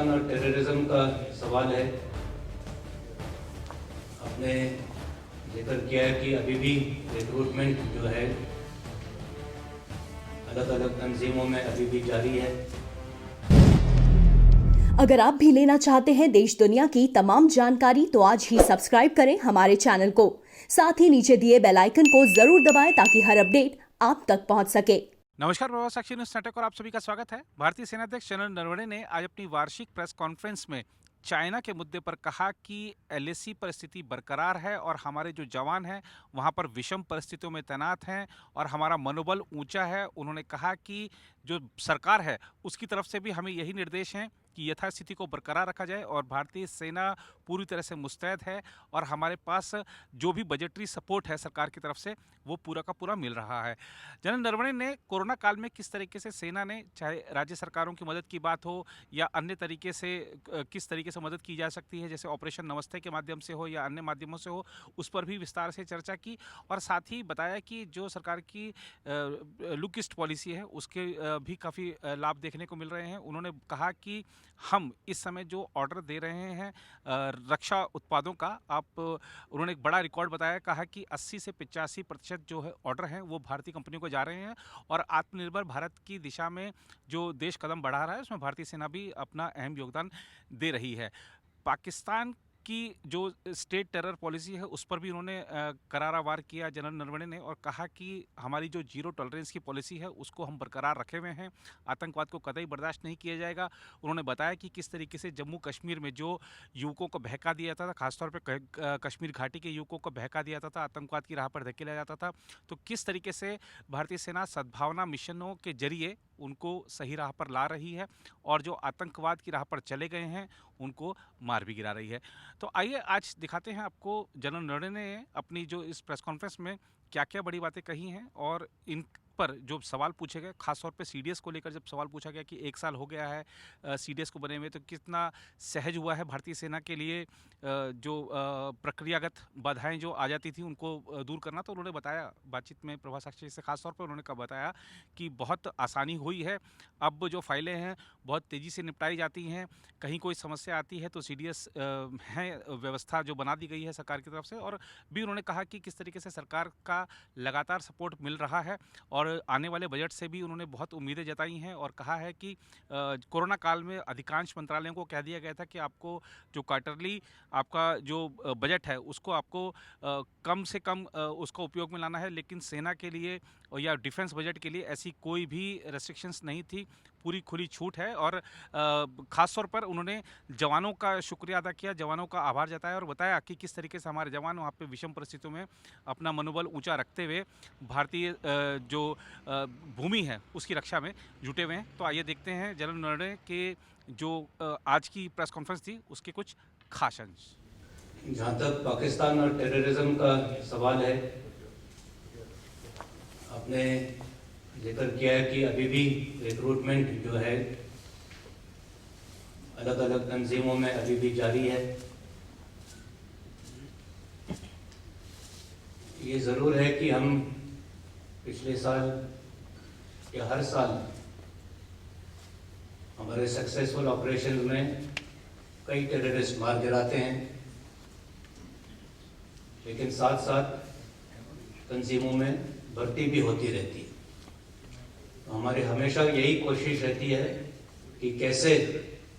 पाकिस्तान और टेररिज्म का सवाल है। आपने जिक्र किया है कि अभी भी रिक्रूटमेंट जो है अलग अलग तंजीमों में अभी भी जारी है। अगर आप भी लेना चाहते हैं देश दुनिया की तमाम जानकारी तो आज ही सब्सक्राइब करें हमारे चैनल को। साथ ही नीचे दिए बेल आइकन को जरूर दबाएं ताकि हर अपडेट आप तक पहुंच सके। नमस्कार, प्रभात साक्षी न्यूज नेटवर्क और आप सभी का स्वागत है। भारतीय सेनाध्यक्ष जनरल नरवणे ने आज अपनी वार्षिक प्रेस कॉन्फ्रेंस में चाइना के मुद्दे पर कहा कि एलएसी परिस्थिति बरकरार है और हमारे जो जवान हैं वहां पर विषम परिस्थितियों में तैनात हैं और हमारा मनोबल ऊंचा है। उन्होंने कहा कि जो सरकार है उसकी तरफ से भी हमें यही निर्देश हैं कि यथास्थिति को बरकरार रखा जाए और भारतीय सेना पूरी तरह से मुस्तैद है और हमारे पास जो भी बजटरी सपोर्ट है सरकार की तरफ से वो पूरा का पूरा मिल रहा है। जनरल नरवणे ने कोरोना काल में किस तरीके से सेना ने, चाहे राज्य सरकारों की मदद की बात हो या अन्य तरीके से किस तरीके से मदद की जा सकती है, जैसे ऑपरेशन नमस्ते के माध्यम से हो या अन्य माध्यमों से हो, उस पर भी विस्तार से चर्चा की और साथ ही बताया कि जो सरकार की लुक ईस्ट पॉलिसी है उसके भी काफ़ी लाभ देखने को मिल रहे हैं। उन्होंने कहा कि हम इस समय जो ऑर्डर दे रहे हैं रक्षा उत्पादों का, उन्होंने एक बड़ा रिकॉर्ड बताया, कहा कि 80 से 85% जो है ऑर्डर हैं वो भारतीय कंपनियों को जा रहे हैं और आत्मनिर्भर भारत की दिशा में जो देश कदम बढ़ा रहा है उसमें भारतीय सेना भी अपना अहम योगदान दे रही है। पाकिस्तान की जो स्टेट टेरर पॉलिसी है उस पर भी उन्होंने करारा वार किया जनरल नरवणे ने और कहा कि हमारी जो जीरो टॉलरेंस की पॉलिसी है उसको हम बरकरार रखे हुए हैं, आतंकवाद को कतई बर्दाश्त नहीं किया जाएगा। उन्होंने बताया कि किस तरीके से जम्मू कश्मीर में जो युवकों को बहका दिया जाता था, खासतौर पर कश्मीर घाटी के युवकों को बहका दिया जाता था, आतंकवाद की राह पर धकेला जाता था, तो किस तरीके से भारतीय सेना सद्भावना मिशनों के जरिए उनको सही राह पर ला रही है और जो आतंकवाद की राह पर चले गए हैं उनको मार भी गिरा रही है। तो आइए आज दिखाते हैं आपको जनरल नरवणे ने अपनी जो इस प्रेस कॉन्फ्रेंस में क्या क्या बड़ी बातें कही हैं और इन पर जो सवाल पूछे गए, खासतौर पे सीडीएस को लेकर जब सवाल पूछा गया कि 1 साल हो गया है सीडीएस को बने हुए, तो कितना सहज हुआ है भारतीय सेना के लिए जो प्रक्रियागत बाधाएं जो आ जाती थी उनको दूर करना। तो उन्होंने बताया बातचीत में प्रभात साक्षी से, खासतौर पर उन्होंने बताया कि बहुत आसानी हुई है, अब जो फाइलें हैं बहुत तेज़ी से निपटाई जाती हैं, कहीं कोई समस्या आती है तो सीडीएस है व्यवस्था जो बना दी गई है सरकार की तरफ से। और भी उन्होंने कहा कि किस तरीके से सरकार का लगातार सपोर्ट मिल रहा है और आने वाले बजट से भी उन्होंने बहुत उम्मीदें जताई हैं और कहा है कि कोरोना काल में अधिकांश मंत्रालयों को कह दिया गया था कि आपको जो क्वार्टरली आपका जो बजट है उसको आपको कम से कम उसका उपयोग में लाना है, लेकिन सेना के लिए या डिफेंस बजट के लिए ऐसी कोई भी रेस्ट्रिक्शंस नहीं थी, पूरी खुली छूट है। और ख़ास तौर पर उन्होंने जवानों का शुक्रिया अदा किया, जवानों का आभार जताया और बताया कि किस तरीके से हमारे जवान वहाँ पे विषम परिस्थितियों में अपना मनोबल ऊंचा रखते हुए भारतीय जो भूमि है उसकी रक्षा में जुटे हुए हैं। तो आइए देखते हैं जनरल नरवणे के जो आज की प्रेस कॉन्फ्रेंस थी उसके कुछ खास अंश। जहाँ तक पाकिस्तान और टेररिज्म का सवाल है, आपने जिक्र किया है कि अभी भी रिक्रूटमेंट जो है अलग अलग तंजीमों में अभी भी जारी है। ये ज़रूर है कि हम पिछले साल या हर साल हमारे सक्सेसफुल ऑपरेशन में कई टेररिस्ट मार गिराते हैं, लेकिन साथ साथ तंजीमों में भर्ती भी होती रहती है। तो हमारी हमेशा यही कोशिश रहती है कि कैसे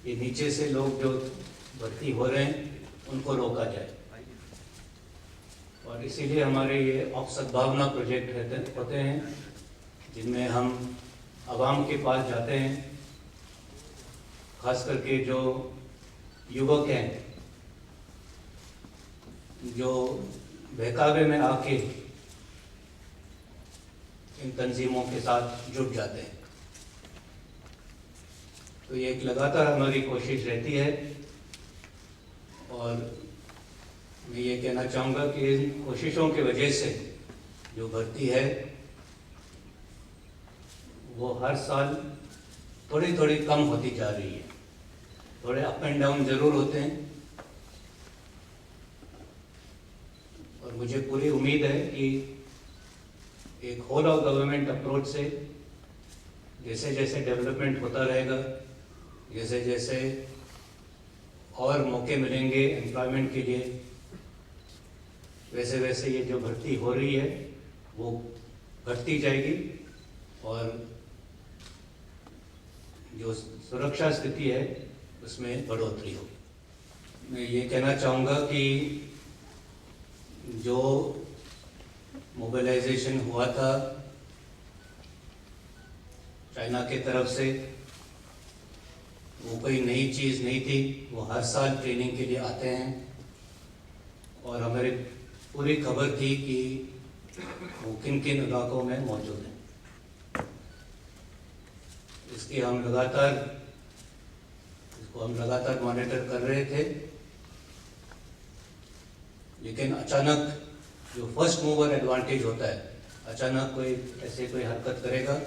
ये नीचे से लोग जो भर्ती हो रहे हैं उनको रोका जाए, और इसीलिए हमारे ये सद्भावना प्रोजेक्ट होते हैं जिनमें हम आवाम के पास जाते हैं, खास करके जो युवक हैं जो बहकावे में आके इन तंजीमों के साथ जुट जाते हैं। तो ये एक लगातार हमारी कोशिश रहती है और मैं ये कहना चाहूँगा कि इन कोशिशों की वजह से जो भर्ती है वो हर साल थोड़ी थोड़ी कम होती जा रही है। थोड़े अप एंड डाउन ज़रूर होते हैं और मुझे पूरी उम्मीद है कि एक होल ऑफ गवर्नमेंट अप्रोच से जैसे जैसे डेवलपमेंट होता रहेगा, जैसे जैसे और मौके मिलेंगे एम्प्लॉयमेंट के लिए, वैसे वैसे ये जो भर्ती हो रही है वो घटती जाएगी और जो सुरक्षा स्थिति है उसमें बढ़ोतरी होगी। मैं ये कहना चाहूँगा कि जो मोबिलाइजेशन हुआ था चाइना के तरफ से, वो कोई नई चीज़ नहीं थी। वो हर साल ट्रेनिंग के लिए आते हैं और हमारी पूरी खबर थी कि वो किन किन इलाकों में मौजूद हैं। इसको हम लगातार मॉनिटर कर रहे थे, लेकिन अचानक जो फर्स्ट मूवर एडवांटेज होता है, अचानक कोई हरकत करेगा,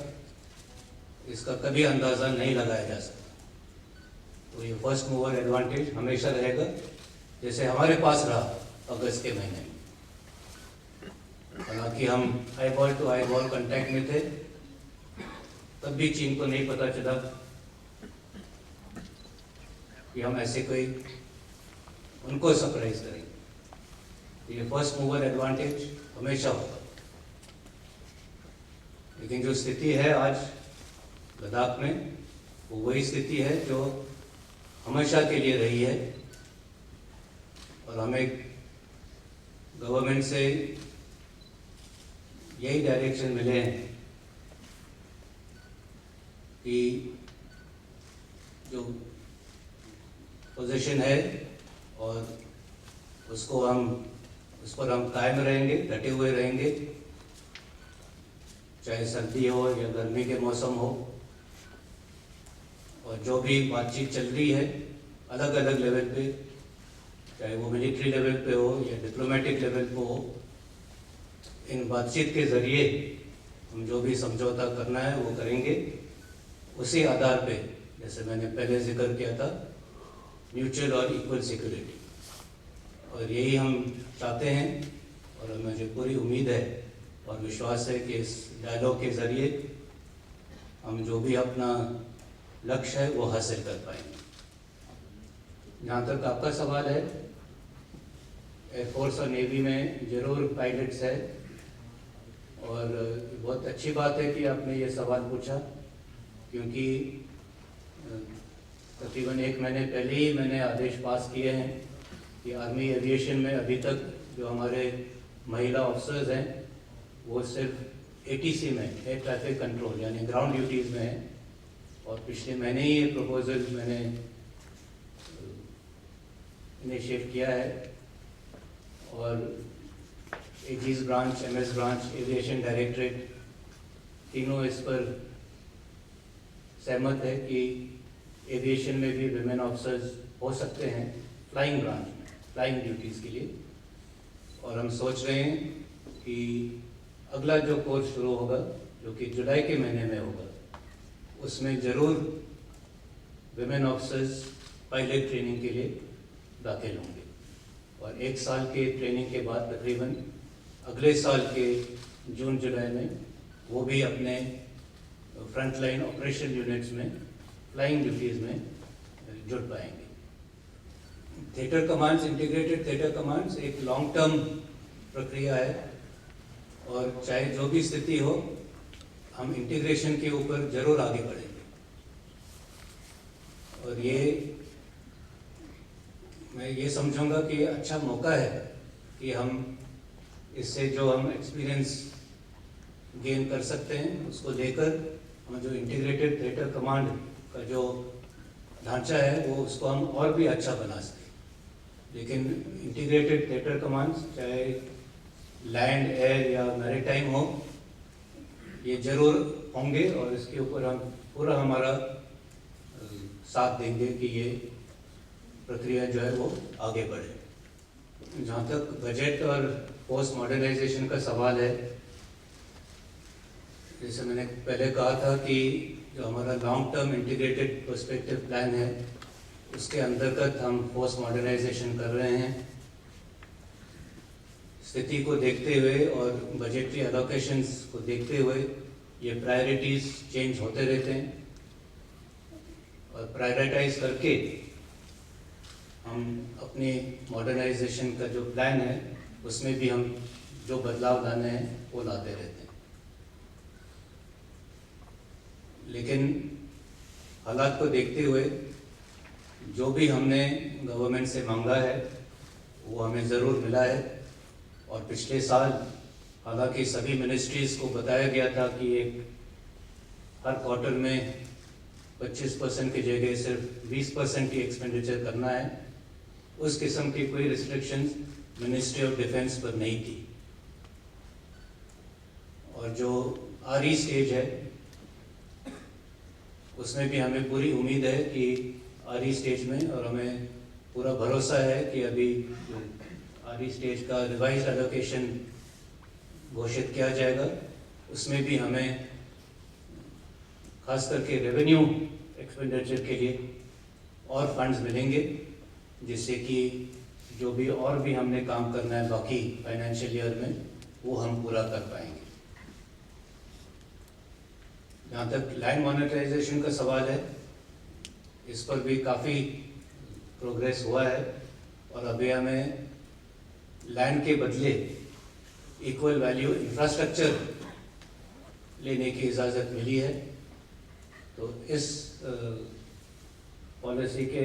इसका कभी अंदाज़ा नहीं लगाया जा सकता। तो ये फर्स्ट मूवर एडवांटेज हमेशा रहेगा, जैसे हमारे पास रहा अगस्त के महीने में। हालांकि हम eyeball to eyeball contact में थे, तब भी चीन को नहीं पता चला कि हम ऐसे कोई उनको सरप्राइज करेंगे। ये फर्स्ट मूवर एडवांटेज हमेशा होगा। लेकिन जो स्थिति है आज लद्दाख में, वो वही स्थिति है जो हमेशा के लिए रही है और हमें गवर्नमेंट से यही डायरेक्शन मिले हैं कि जो पोजीशन है और उस पर हम कायम रहेंगे, डटे हुए रहेंगे, चाहे सर्दी हो या गर्मी के मौसम हो। और जो भी बातचीत चल रही है अलग अलग लेवल पे, चाहे वो मिलिट्री लेवल पे हो या डिप्लोमेटिक लेवल पे हो, इन बातचीत के ज़रिए हम जो भी समझौता करना है वो करेंगे। उसी आधार पे, जैसे मैंने पहले जिक्र किया था, म्यूचुअल और इक्वल सिक्योरिटी, और यही हम चाहते हैं। और मुझे पूरी उम्मीद है और विश्वास है कि इस डायलॉग के ज़रिए हम जो भी अपना लक्ष्य है वो हासिल कर पाएंगे। जहाँ तक आपका सवाल है, एयरफोर्स और नेवी में ज़रूर पायलट्स है, और बहुत अच्छी बात है कि आपने ये सवाल पूछा, क्योंकि तकरीबन 1 महीने पहले ही मैंने आदेश पास किए हैं कि आर्मी एविएशन में अभी तक जो हमारे महिला ऑफिसर्स हैं वो सिर्फ ATC में, एयर ट्रैफिक कंट्रोल, यानी ग्राउंड ड्यूटीज़ में हैं। और पिछले महीने ही ये प्रपोजल मैंने इनिशिएट किया है और AG's branch, MS branch, aviation directorate तीनों इस पर सहमत है कि एविएशन में भी विमेन ऑफिसर्स हो सकते हैं फ्लाइंग ब्रांच में, फ्लाइंग ड्यूटीज़ के लिए। और हम सोच रहे हैं कि अगला जो कोर्स शुरू होगा, जो कि जुलाई के महीने में होगा, उसमें ज़रूर विमेन ऑफिसर्स पायलट ट्रेनिंग के लिए दाखिल होंगे। और 1 साल के ट्रेनिंग के बाद तकरीबन अगले साल के जून जुलाई में वो भी अपने फ्रंट लाइन ऑपरेशन यूनिट्स में फ्लाइंग ड्यूटीज़ में जुड़ पाएंगे। Theatre commands, integrated theatre commands एक लॉन्ग टर्म प्रक्रिया है, और चाहे जो भी स्थिति हो, हम इंटीग्रेशन के ऊपर ज़रूर आगे बढ़ेंगे। और मैं ये समझूंगा कि अच्छा मौका है कि हम इससे जो हम एक्सपीरियंस गेन कर सकते हैं उसको लेकर हम जो इंटीग्रेटेड थिएटर कमांड का जो ढांचा है वो उसको हम और भी अच्छा बना सकें। लेकिन इंटीग्रेटेड थिएटर कमांड्स चाहे लैंड, एयर या मैरीटाइम हो, ये ज़रूर होंगे और इसके ऊपर हम पूरा हमारा साथ देंगे कि ये प्रक्रिया जो है वो आगे बढ़े। जहाँ तक बजट और पोस्ट मॉडर्नाइजेशन का सवाल है, जैसे मैंने पहले कहा था कि जो हमारा long term integrated perspective plan है उसके अंतर्गत हम पोस्ट मॉडर्नाइजेशन कर रहे हैं। स्थिति को देखते हुए और बजटरी एलोकेशंस को देखते हुए ये प्रायोरिटीज़ चेंज होते रहते हैं, और प्रायोरिटाइज करके हम अपनी मॉडर्नाइजेशन का जो प्लान है उसमें भी हम जो बदलाव लाने हैं वो लाते रहते हैं। लेकिन हालात को देखते हुए जो भी हमने गवर्नमेंट से मांगा है वो हमें ज़रूर मिला है। और पिछले साल हालांकि सभी मिनिस्ट्रीज़ को बताया गया था कि एक हर क्वार्टर में 25% की जगह सिर्फ 20% ही एक्सपेंडिचर करना है, उस किस्म की कोई रिस्ट्रिक्शंस मिनिस्ट्री ऑफ डिफेंस पर नहीं थी। और जो आरी स्टेज है उसमें भी हमें पूरी उम्मीद है कि आरी स्टेज में, और हमें पूरा भरोसा है कि अभी जो आरी स्टेज का रिवाइज एलोकेशन घोषित किया जाएगा उसमें भी हमें खास करके रेवेन्यू एक्सपेंडिचर के लिए और फंड्स मिलेंगे, जिससे कि जो भी और भी हमने काम करना है बाकी फाइनेंशियल ईयर में वो हम पूरा कर पाएंगे। जहाँ तक लैंड मॉनेटाइजेशन का सवाल है, इस पर भी काफ़ी प्रोग्रेस हुआ है और अभी हमें लैंड के बदले इक्वल वैल्यू इंफ्रास्ट्रक्चर लेने की इजाज़त मिली है। तो इस पॉलिसी के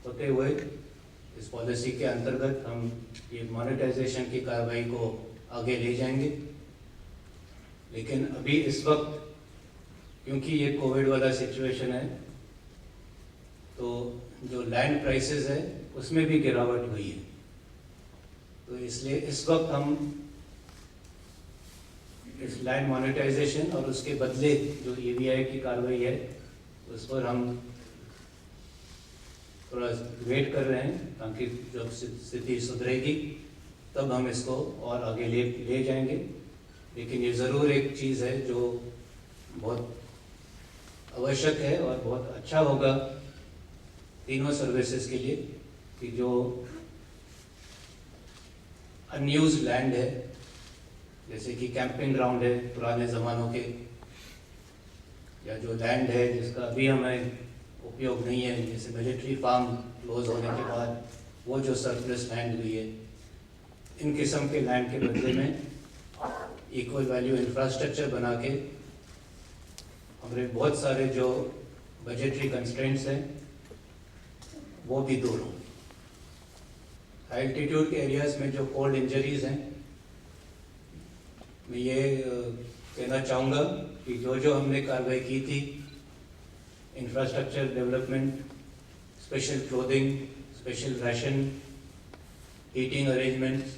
होते हुए, इस पॉलिसी के अंतर्गत हम ये मॉनेटाइजेशन की कार्रवाई को आगे ले जाएंगे। लेकिन अभी इस वक्त क्योंकि ये कोविड वाला सिचुएशन है, तो जो लैंड प्राइसेस है उसमें भी गिरावट हुई है। तो इसलिए इस वक्त हम इस लैंड मॉनेटाइजेशन और उसके बदले जो EVI की कार्रवाई है उस पर हम थोड़ा वेट कर रहे हैं, ताकि जब स्थिति सुधरेगी तब हम इसको और आगे ले जाएंगे। लेकिन ये ज़रूर एक चीज़ है जो बहुत आवश्यक है और बहुत अच्छा होगा तीनों सर्विसेज के लिए कि जो अनयूज्ड लैंड है, जैसे कि कैंपिंग ग्राउंड है पुराने ज़मानों के, या जो लैंड है जिसका अभी हमें उपयोग नहीं है, जैसे मिलिट्री फार्म क्लोज होने के बाद वो जो सरप्लस लैंड हुई है, इन किस्म के लैंड के बदले में इक्वल वैल्यू इंफ्रास्ट्रक्चर बना के हमारे बहुत सारे जो बजटरी कंस्ट्रेंट्स हैं वो भी दूर हों। हाई एल्टीट्यूड के एरियाज़ में जो कोल्ड इंजरीज हैं, मैं ये कहना चाहूँगा कि जो हमने कार्रवाई की थी, infrastructure development, special clothing, special ration, heating arrangements,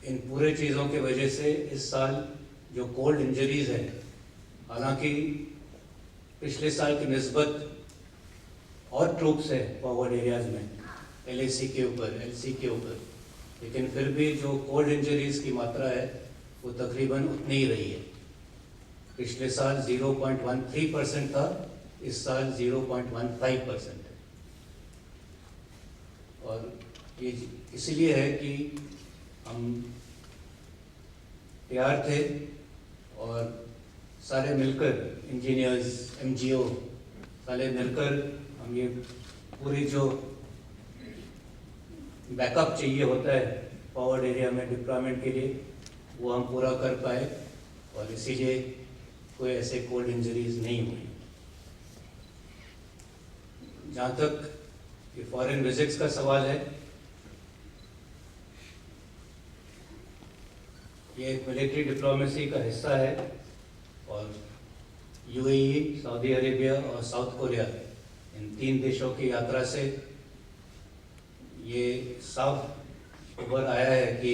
इन पूरे चीज़ों के वजह से इस साल जो कोल्ड इंजरीज है, हालांकि पिछले साल की निस्बत और ट्रूप्स है फॉरवर्ड एरियाज़ में LAC के ऊपर, LC के ऊपर, लेकिन फिर भी जो कोल्ड इंजरीज की मात्रा है वो तकरीबन उतनी ही रही है। पिछले साल 0.13% था, इस साल 0.15% है। और ये इसलिए है कि हम तैयार थे और सारे मिलकर, इंजीनियर्स, MGO, सारे मिलकर हम ये पूरी जो बैकअप चाहिए होता है फॉरवर्ड एरिया में डिप्लॉयमेंट के लिए, वो हम पूरा कर पाए और इसीलिए कोई ऐसे कोल्ड इंजरीज नहीं हुई। जहाँ तक ये फॉरेन विजिट्स का सवाल है, ये एक मिलिट्री डिप्लोमेसी का हिस्सा है और UAE, सऊदी अरेबिया और साउथ कोरिया, इन 3 देशों की यात्रा से ये साफ उभर आया है कि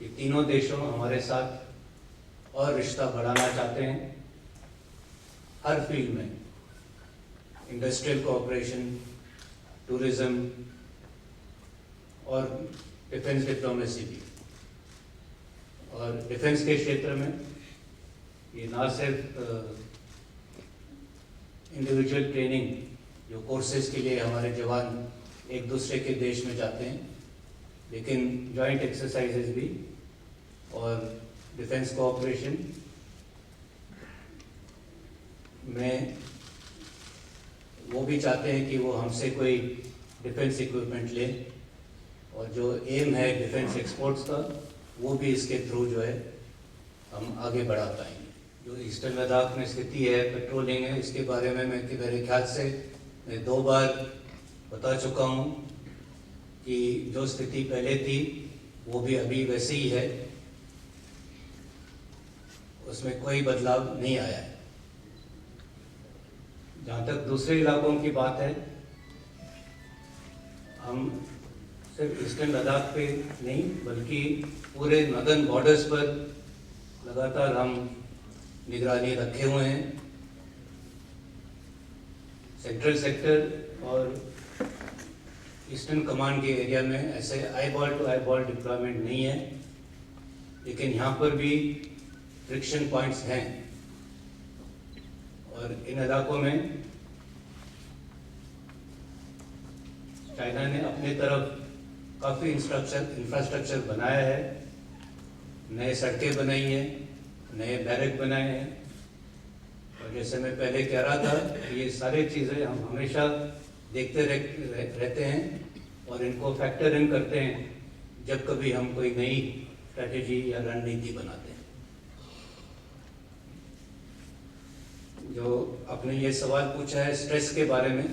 ये तीनों देशों हमारे साथ और रिश्ता बढ़ाना चाहते हैं हर फील्ड में, इंडस्ट्रियल कोऑपरेशन, टूरिज्म और डिफेंस डिप्लोमेसी भी। और डिफेंस के क्षेत्र में ये ना सिर्फ इंडिविजुअल ट्रेनिंग, जो कोर्सेज के लिए हमारे जवान एक दूसरे के देश में जाते हैं, लेकिन जॉइंट एक्सरसाइजेज भी और डिफेंस कोऑपरेशन में वो भी चाहते हैं कि वो हमसे कोई डिफेंस इक्विपमेंट लें, और जो एम है डिफेंस एक्सपोर्ट्स का वो भी इसके थ्रू जो है हम आगे बढ़ा पाएंगे। जो ईस्टर्न लद्दाख में स्थिति है, पेट्रोलिंग है, इसके बारे में मेरे ख्याल से मैं 2 बार बता चुका हूँ कि जो स्थिति पहले थी वो भी अभी वैसे ही है, उसमें कोई बदलाव नहीं आया है। जहाँ तक दूसरे इलाकों की बात है, हम सिर्फ ईस्टर्न लद्दाख पे नहीं बल्कि पूरे नॉर्दर्न बॉर्डर्स पर लगातार हम निगरानी रखे हुए हैं। सेंट्रल सेक्टर और ईस्टर्न कमांड के एरिया में ऐसे आई बॉल डिप्लॉयमेंट नहीं है, लेकिन यहाँ पर भी फ्रिक्शन पॉइंट्स हैं, और इन इलाकों में चाइना ने अपने तरफ काफ़ी इंफ्रास्ट्रक्चर बनाया है, नए सड़कें बनाई हैं, नए बैरक बनाए हैं। और जैसे मैं पहले कह रहा था, ये सारी चीज़ें हम हमेशा देखते रहते हैं और इनको फैक्टर इन करते हैं जब कभी हम कोई नई स्ट्रैटेजी या रणनीति बनाते हैं। जो आपने ये सवाल पूछा है स्ट्रेस के बारे में,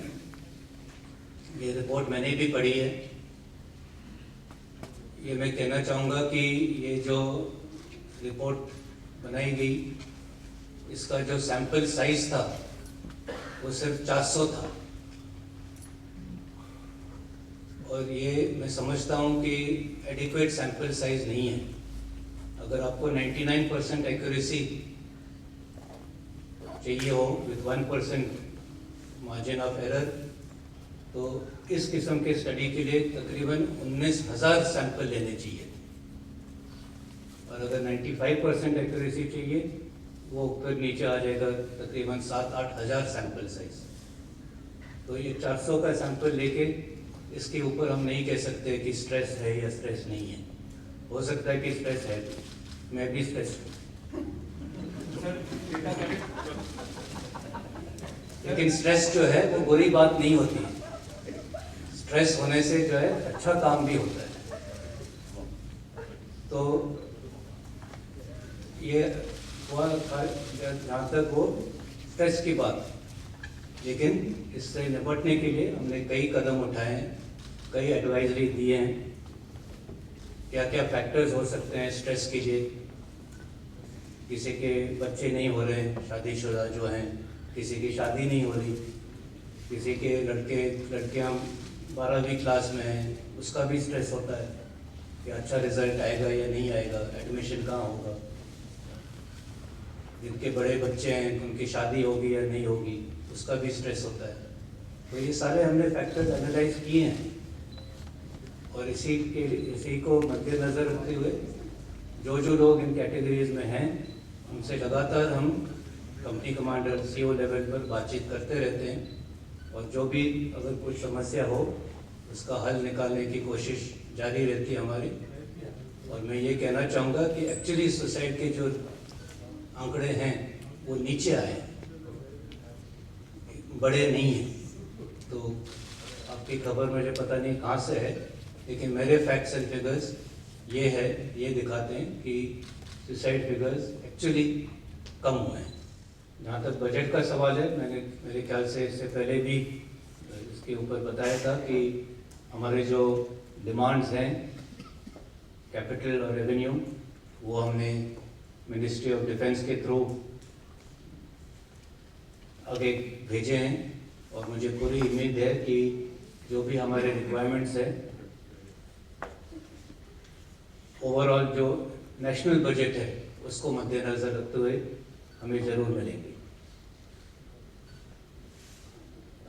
ये रिपोर्ट मैंने भी पढ़ी है। ये मैं कहना चाहूँगा कि ये जो रिपोर्ट बनाई गई, इसका जो सैंपल साइज था वो सिर्फ 400 था, और ये मैं समझता हूँ कि एडिक्वेट सैंपल साइज नहीं है। अगर आपको 99% एक्यूरेसी चाहिए हो विद 1% मार्जिन ऑफ एरर, तो इस किस्म के स्टडी के लिए तकरीबन 19,000 सैंपल लेने चाहिए। और अगर 95% एक्यूरेसी चाहिए, वो फिर नीचे आ जाएगा तकरीबन 7-8 हज़ार सैंपल साइज। तो ये 400 का सैंपल लेके इसके ऊपर हम नहीं कह सकते कि स्ट्रेस है या स्ट्रेस नहीं है। हो सकता है कि स्ट्रेस है, मैं भी स्ट्रेस हूँ, लेकिन स्ट्रेस जो है वो बुरी बात नहीं होती है। स्ट्रेस होने से जो है अच्छा काम भी होता है। तो ये हुआ जहाँ तक वो स्ट्रेस की बात, लेकिन इससे निपटने के लिए हमने कई कदम उठाए हैं, कई एडवाइजरी दिए हैं। क्या क्या फैक्टर्स हो सकते हैं स्ट्रेस के लिए। किसी के बच्चे नहीं हो रहे, शादीशुदा जो हैं, किसी की शादी नहीं हो रही, किसी के लड़कियां 12वीं क्लास में हैं, उसका भी स्ट्रेस होता है कि अच्छा रिजल्ट आएगा या नहीं आएगा, एडमिशन कहाँ होगा। जिनके बड़े बच्चे हैं उनकी शादी होगी या नहीं होगी, उसका भी स्ट्रेस होता है। तो ये सारे हमने फैक्टर्स एनालाइज किए हैं, और इसी को मद्देनज़र रखते हुए जो लोग इन कैटेगरीज में हैं उनसे लगातार हम कंपनी कमांडर CO लेवल पर बातचीत करते रहते हैं, और जो भी अगर कुछ समस्या हो उसका हल निकालने की कोशिश जारी रहती है हमारी। और मैं ये कहना चाहूँगा कि एक्चुअली सुसाइड के जो आंकड़े हैं वो नीचे आए, बड़े नहीं हैं। तो आपकी खबर मुझे पता नहीं कहाँ से है, लेकिन मेरे फैक्ट्स एंड फिगर्स ये दिखाते हैं कि सुसाइड फिगर्स एक्चुअली कम हुए हैं। जहाँ तक बजट का सवाल है, मैंने मेरे ख्याल से इससे पहले भी इसके ऊपर बताया था कि हमारे जो डिमांड्स हैं कैपिटल और रेवेन्यू, वो हमने मिनिस्ट्री ऑफ डिफेंस के थ्रू आगे भेजे हैं, और मुझे पूरी उम्मीद है कि जो भी हमारे रिक्वायरमेंट्स हैं ओवरऑल जो नेशनल बजट है उसको मद्देनज़र रखते हुए हमें ज़रूर मिलेंगे।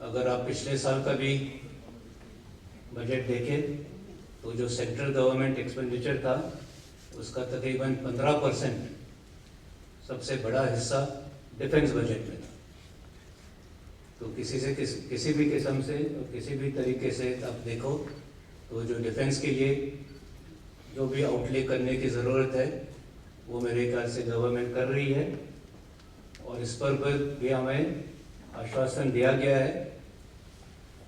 अगर आप पिछले साल का भी बजट देखें तो जो सेंट्रल गवर्नमेंट एक्सपेंडिचर था उसका तकरीबन 15% सबसे बड़ा हिस्सा डिफेंस बजट में था। तो किसी भी किस्म से और किसी भी तरीके से आप देखो तो जो डिफेंस के लिए जो भी आउटले करने की ज़रूरत है वो मेरे ख्याल से गवर्नमेंट कर रही है, और इस पर भी हमें आश्वासन दिया गया है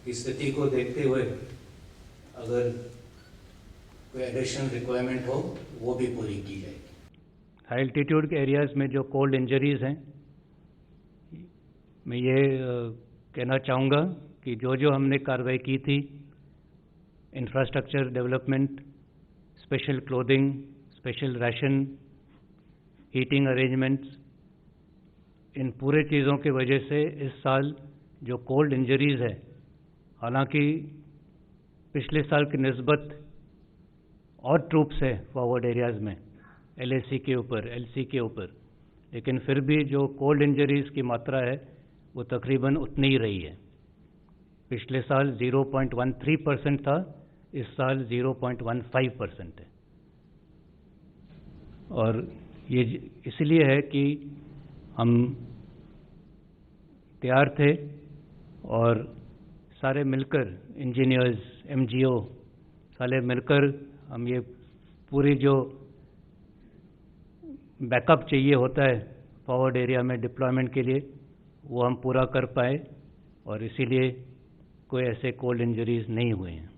की स्थिति को देखते हुए अगर कोई एडिशनल रिक्वायरमेंट हो वो भी पूरी की जाएगी। हाई एल्टीट्यूड के एरियाज़ में जो कोल्ड इंजरीज़ हैं, मैं ये कहना चाहूँगा कि जो हमने कार्रवाई की थी, infrastructure development, special clothing, special ration, heating arrangements, इन पूरे चीज़ों की वजह से इस साल जो कोल्ड इंजरीज़ है, हालांकि पिछले साल की निस्बत और ट्रूप्स है फॉरवर्ड एरियाज़ में LAC के ऊपर, LC के ऊपर, लेकिन फिर भी जो कोल्ड इंजरीज़ की मात्रा है वो तकरीबन उतनी ही रही है। पिछले साल 0.13% था, इस साल 0.15% है। और ये इसलिए है कि हम तैयार थे और सारे मिलकर, इंजीनियर्स, MGO, सारे मिलकर हम ये पूरी जो बैकअप चाहिए होता है फॉरवर्ड एरिया में डिप्लॉयमेंट के लिए, वो हम पूरा कर पाए और इसीलिए कोई ऐसे कोल्ड इंजरीज नहीं हुए हैं।